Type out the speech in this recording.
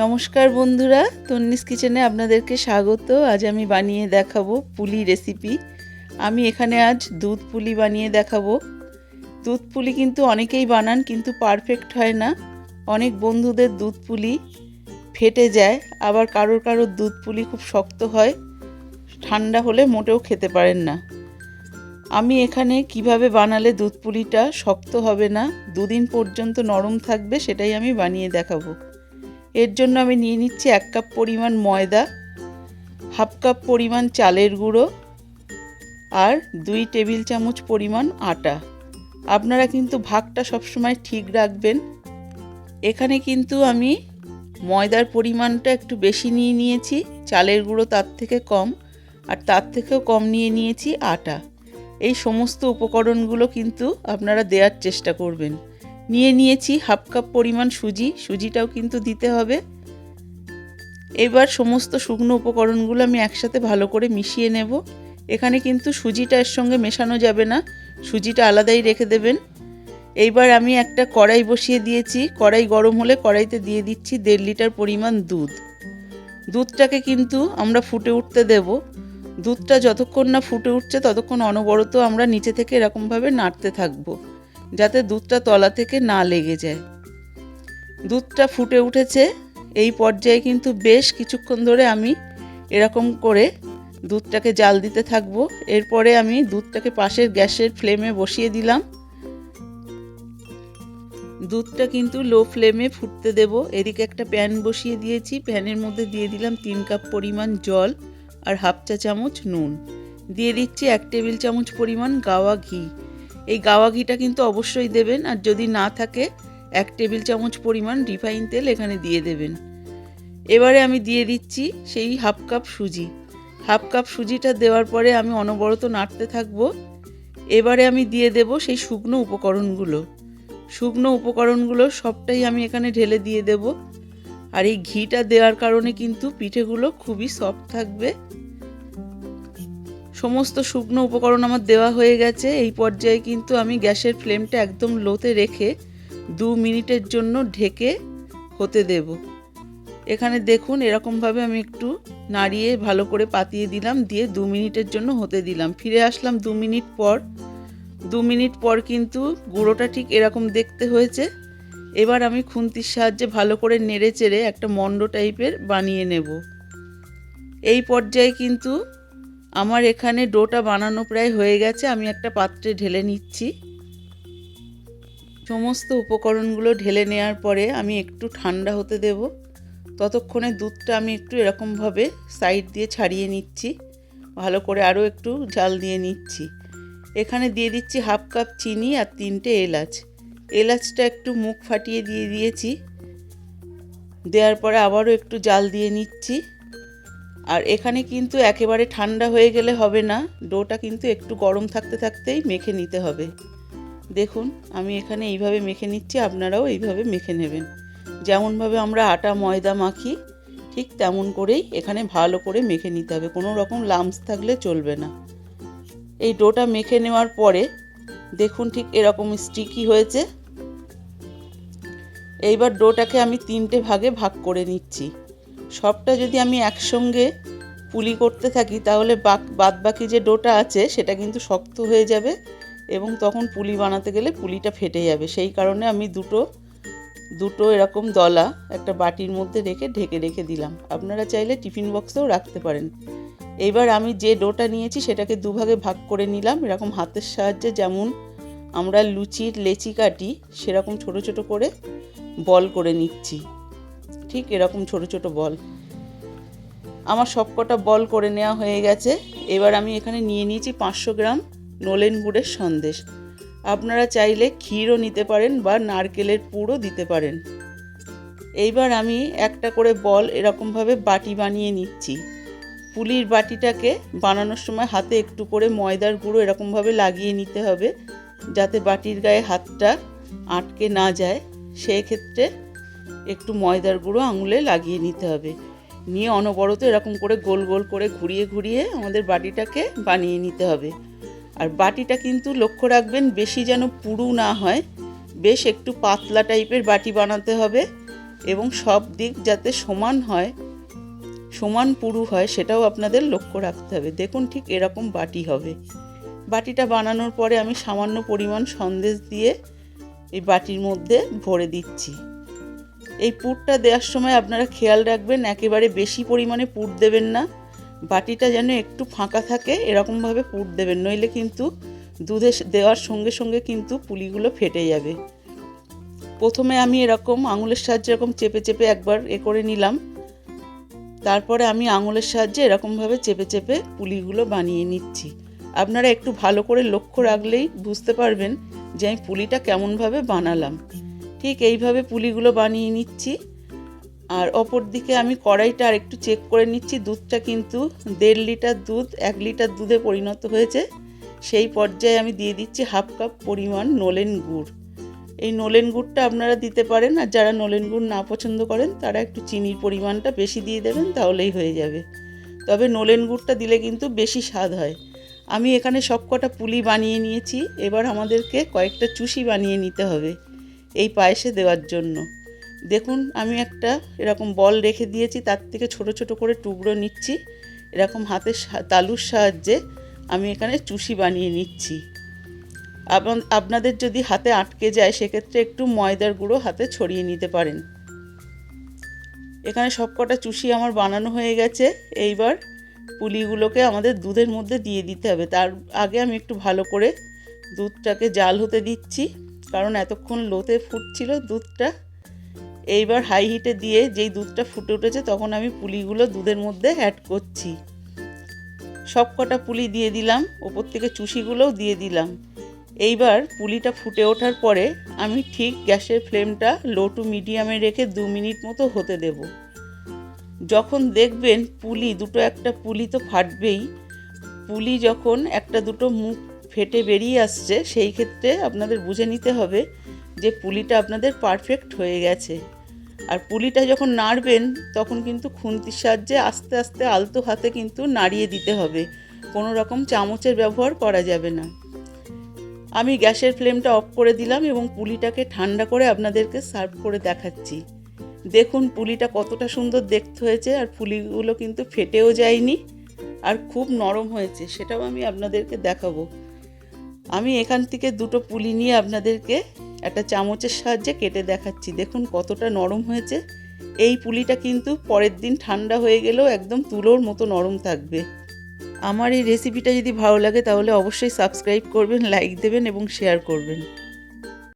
নমস্কার বন্ধুরা, তন্নিস কিচেনে আপনাদেরকে স্বাগত। আজ আমি বানিয়ে দেখাবো পুলি রেসিপি। আমি এখানে আজ দুধ পুলি বানিয়ে দেখাবো। দুধ পুলি কিন্তু অনেকেই বানান, কিন্তু পারফেক্ট হয় না। অনেক বন্ধুদের দুধ পুলি ফেটে যায়, আবার কারোর দুধ পুলি খুব শক্ত হয়, ঠান্ডা হলে মোটেও খেতে পারেন না। আমি এখানে কিভাবে বানালে দুধ পুলিটা শক্ত হবে না, দুদিন পর্যন্ত নরম থাকবে, সেটাই আমি বানিয়ে দেখাবো। এর জন্য আমি নিয়ে নিচ্ছি 1 কাপ পরিমাণ ময়দা, হাফ কাপ পরিমাণ চালের গুঁড়ো আর 2 টেবিল চামচ পরিমাণ আটা। আপনারা কিন্তু ভাগটা সবসময় ঠিক রাখবেন। এখানে কিন্তু আমি ময়দার পরিমাণটা একটু বেশি নিয়েছি, চালের গুঁড়ো তার থেকে কম, আর তার থেকেও কম নিয়েছি আটা। এই সমস্ত উপকরণগুলো কিন্তু আপনারা দেওয়ার চেষ্টা করবেন। নিয়েছি হাফ কাপ পরিমাণ সুজিটাও কিন্তু দিতে হবে। এবার সমস্ত শুকনো উপকরণগুলো আমি একসাথে ভালো করে মিশিয়ে নেব। এখানে কিন্তু সুজিটা এর সঙ্গে মেশানো যাবে না, সুজিটা আলাদাই রেখে দেবেন। এইবার আমি একটা কড়াই বসিয়ে দিয়েছি। কড়াই গরম হলে কড়াইতে দিয়ে দিচ্ছি 1.5 লিটার পরিমাণ দুধ। দুধটাকে কিন্তু আমরা ফুটে উঠতে দেব। দুধটা যতক্ষণ না ফুটে উঠছে ততক্ষণ অনবরত আমরা নিচে থেকে এরকমভাবে নাড়তে থাকবো, যাতে দুধটা তলা থেকে না লেগে যায়। দুধটা ফুটে উঠেছে, এই পর্যায়ে কিন্তু বেশ কিছুক্ষণ ধরে আমি এরকম করে দুধটাকে জাল দিতে থাকবো। এরপরে আমি দুধটাকে পাশের গ্যাসের ফ্লেমে বসিয়ে দিলাম। দুধটা কিন্তু লো ফ্লেমে ফুটতে দেব। এদিকে একটা প্যান বসিয়ে দিয়েছি, প্যানের মধ্যে দিয়ে দিলাম 3 কাপ পরিমাণ জল আর হাফ চা চামচ নুন। দিয়ে দিচ্ছি 1 টেবিল চামচ পরিমাণ গাওয়া ঘি। এই গাওয়া ঘিটা কিন্তু অবশ্যই দেবেন, আর যদি না থাকে 1 টেবিল চামচ পরিমাণ রিফাইন তেল এখানে দিয়ে দেবেন। এবারে আমি দিয়ে দিচ্ছি সেই হাফ কাপ সুজি। হাফ কাপ সুজিটা দেওয়ার পরে আমি অনবরত নাড়তে থাকবো। এবারে আমি দিয়ে দেব সেই শুকনো উপকরণগুলো সবটাই আমি এখানে ঢেলে দিয়ে দেব। আর এই ঘিটা দেওয়ার কারণে কিন্তু পিঠেগুলো খুবই সফট থাকবে। সমস্ত শুকনো উপকরণ আমার দেওয়া হয়ে গেছে। এই পর্যায়ে কিন্তু আমি গ্যাসের ফ্লেমটা একদম লোতে রেখে 2 মিনিটের জন্য ঢেকে হতে দেব। এখানে দেখুন এরকমভাবে আমি একটু নাড়িয়ে ভালো করে পাতিয়ে দিলাম, দিয়ে 2 মিনিটের জন্য হতে দিলাম। ফিরে আসলাম 2 মিনিট পর। 2 মিনিট পর কিন্তু গুঁড়োটা ঠিক এরকম দেখতে হয়েছে। এবার আমি খুন্তির সাহায্যে ভালো করে নেড়ে চেড়ে একটা মন্ড টাইপের বানিয়ে নেব। এই পর্যায়ে কিন্তু আমার এখানে ডোটা বানানো প্রায় হয়ে গেছে। আমি একটা পাত্রে ঢেলে নিচ্ছি। সমস্ত উপকরণগুলো ঢেলে নেওয়ার পরে আমি একটু ঠান্ডা হতে দেব। ততক্ষণে দুধটা আমি একটু এরকমভাবে সাইড দিয়ে ছাড়িয়ে নিচ্ছি, ভালো করে আরও একটু জাল দিয়ে নিচ্ছি। এখানে দিয়ে দিচ্ছি হাফ কাপ চিনি আর 3টে এলাচ। এলাচটা একটু মুখ ফাটিয়ে দিয়ে দিয়েছি। দেওয়ার পরে আবারও একটু জাল দিয়ে নিচ্ছি। আর এখানে কিন্তু একেবারে ঠান্ডা হয়ে গেলে হবে না, ডোটা কিন্তু একটু গরম থাকতে থাকতেই মেখে নিতে হবে। দেখুন আমি এখানে এইভাবে মেখে নিচ্ছি, আপনারাও এইভাবে মেখে নেবেন। যেমনভাবে আমরা আটা ময়দা মাখি ঠিক তেমন করেই এখানে ভালো করে মেখে নিতে হবে, কোনো রকম লাম্পস থাকলে চলবে না। এই ডোটা মেখে নেওয়ার পরে দেখুন ঠিক এরকম স্টিকি হয়েছে। এইবার ডোটাকে আমি 3টে ভাগে ভাগ করে নিচ্ছি। সবটা যদি আমি একসঙ্গে পুলি করতে থাকি তাহলে বাদ বাকি যে ডোটা আছে সেটা কিন্তু শক্ত হয়ে যাবে এবং তখন পুলি বানাতে গেলে পুলিটা ফেটে যাবে। সেই কারণে আমি দুটো এরকম দলা একটা বাটির মধ্যে ঢেকে রেখে দিলাম। আপনারা চাইলে টিফিন বক্সেও রাখতে পারেন। এইবার আমি যে ডোটা নিয়েছি সেটাকে 2 ভাগে ভাগ করে নিলাম। এরকম হাতের সাহায্যে যেমন আমরা লুচির লেচি কাটি সেরকম ছোট ছোট করে বল করে নিচ্ছি। ঠিক এরকম ছোট ছোট বল আমার সবকটা বল করে নেওয়া হয়ে গেছে। এবার আমি এখানে নিয়ে নিয়েছি 500 গ্রাম নলেন গুড়ের সন্দেশ। আপনারা চাইলে ক্ষীরও নিতে পারেন বা নারকেলের পুরও দিতে পারেন। এইবার আমি একটা করে বল এরকমভাবে বাটি বানিয়ে নিচ্ছি। পুলির বাটিটাকে বানানোর সময় হাতে একটু করে ময়দার গুঁড়ো এরকমভাবে লাগিয়ে নিতে হবে, যাতে বাটির গায়ে হাতটা আটকে না যায়। সেই ক্ষেত্রে একটু ময়দার গুঁড়ো আঙুলে লাগিয়ে নিতে হবে। নিয়ে অনবরত এরকম করে গোল গোল করে ঘুরিয়ে ঘুরিয়ে আমাদের বাটিটাকে বানিয়ে নিতে হবে। আর বাটিটা কিন্তু লক্ষ্য রাখবেন বেশি যেন পুরু না হয়, বেশ একটু পাতলা টাইপের বাটি বানাতে হবে, এবং সব দিক যাতে সমান হয়, সমান পুরু হয়, সেটাও আপনাদের লক্ষ্য রাখতে হবে। দেখুন ঠিক এরকম বাটি হবে। বাটিটা বানানোর পরে আমি সামান্য পরিমাণ সন্দেশ দিয়ে এই বাটির মধ্যে ভরে দিচ্ছি। এই পুরটা দেওয়ার সময় আপনারা খেয়াল রাখবেন একেবারে বেশি পরিমাণে পুর দেবেন না, বাটিটা যেন একটু ফাঁকা থাকে এরকমভাবে পুর দেবেন, নইলে কিন্তু দুধে দেওয়ার সঙ্গে সঙ্গে কিন্তু পুলিগুলো ফেটে যাবে। প্রথমে আমি এরকম আঙুলের সাহায্যে এরকম চেপে চেপে একবার করে নিলাম, তারপরে আমি আঙুলের সাহায্যে এরকমভাবে চেপে চেপে পুলিগুলো বানিয়ে নিচ্ছি। আপনারা একটু ভালো করে লক্ষ্য রাখলেই বুঝতে পারবেন যে আমি পুলিটা কেমনভাবে বানালাম। ঠিক এইভাবে পুলিগুলো বানিয়ে নিচ্ছি। আর অপর দিকে আমি কড়াইটা আর একটু চেক করে নিচ্ছি, দুধটা কিন্তু 1.5 লিটার দুধ 1 লিটার দুধে পরিণত হয়েছে। সেই পর্যায়ে আমি দিয়ে দিচ্ছি 1/2 কাপ পরিমাণ নলেন গুড়। এই নলেন গুড়টা আপনারা দিতে পারেন, আর যারা নলেন গুড় না পছন্দ করেন তারা একটু চিনির পরিমাণটা বেশি দিয়ে দেবেন, তাহলেই হয়ে যাবে। তবে নলেন গুড়টা দিলে কিন্তু বেশি স্বাদ হয়। আমি এখানে সবকটা পুলি বানিয়ে নিয়েছি। এবার আমাদেরকে কয়েকটা চুষি বানিয়ে নিতে হবে এই পায়েসে দেওয়ার জন্য। দেখুন আমি একটা এরকম বল রেখে দিয়েছি, তার থেকে ছোট ছোট করে টুকরো নিচ্ছি। এরকম হাতের তালুর সাহায্যে আমি এখানে চুষি বানিয়ে নিচ্ছি। আপনাদের যদি হাতে আটকে যায় সেক্ষেত্রে একটু ময়দার গুঁড়ো হাতে ছড়িয়ে নিতে পারেন। এখানে সবকটা চুষি আমার বানানো হয়ে গেছে। এইবার পুলিগুলোকে আমাদের দুধের মধ্যে দিয়ে দিতে হবে। তার আগে আমি একটু ভালো করে দুধটাকে জাল হতে দিচ্ছি, কারণ এতক্ষণ লোতে ফুটছিল দুধটা। এইবার হাই হিটে দিয়ে যেই দুধটা ফুটে উঠেছে তখন আমি পুলিগুলো দুধের মধ্যে অ্যাড করছি। সব কটা পুলি দিয়ে দিলাম, ওপর থেকে চুষিগুলোও দিয়ে দিলাম। এইবার পুলিটা ফুটে ওঠার পরে আমি ঠিক গ্যাসের ফ্লেমটা লো টু মিডিয়ামে রেখে 2 মিনিট মতো হতে দেব। যখন দেখবেন পুলি দুটো একটা পুলি তো ফাটবেই, পুলি যখন একটা দুটো মুখ ফেটে বেরিয়ে আসছে সেই ক্ষেত্রে আপনাদের বুঝে নিতে হবে যে পুলিটা আপনাদের পারফেক্ট হয়ে গেছে। আর পুলিটা যখন নাড়বেন তখন কিন্তু খুন্তির সাহায্যে আস্তে আস্তে আলতো হাতে কিন্তু নাড়িয়ে দিতে হবে, কোনো রকম চামচের ব্যবহার করা যাবে না। আমি গ্যাসের ফ্লেমটা অফ করে দিলাম এবং পুলিটাকে ঠান্ডা করে আপনাদেরকে সার্ভ করে দেখাচ্ছি। দেখুন পুলিটা কতটা সুন্দর দেখতে হয়েছে, আর পুলিগুলো কিন্তু ফেটেও যায়নি আর খুব নরম হয়েছে, সেটাও আমি আপনাদেরকে দেখাবো। আমি এখান থেকে দুটো পুলি নিয়ে আপনাদেরকে একটা চামচের সাহায্যে কেটে দেখাচ্ছি। দেখুন কতটা নরম হয়েছে। এই পুলিটা কিন্তু পরের দিন ঠান্ডা হয়ে গেলেও একদম তুলোর মতো নরম থাকবে। আমার এই রেসিপিটা যদি ভালো লাগে তাহলে অবশ্যই সাবস্ক্রাইব করবেন, লাইক দেবেন এবং শেয়ার করবেন।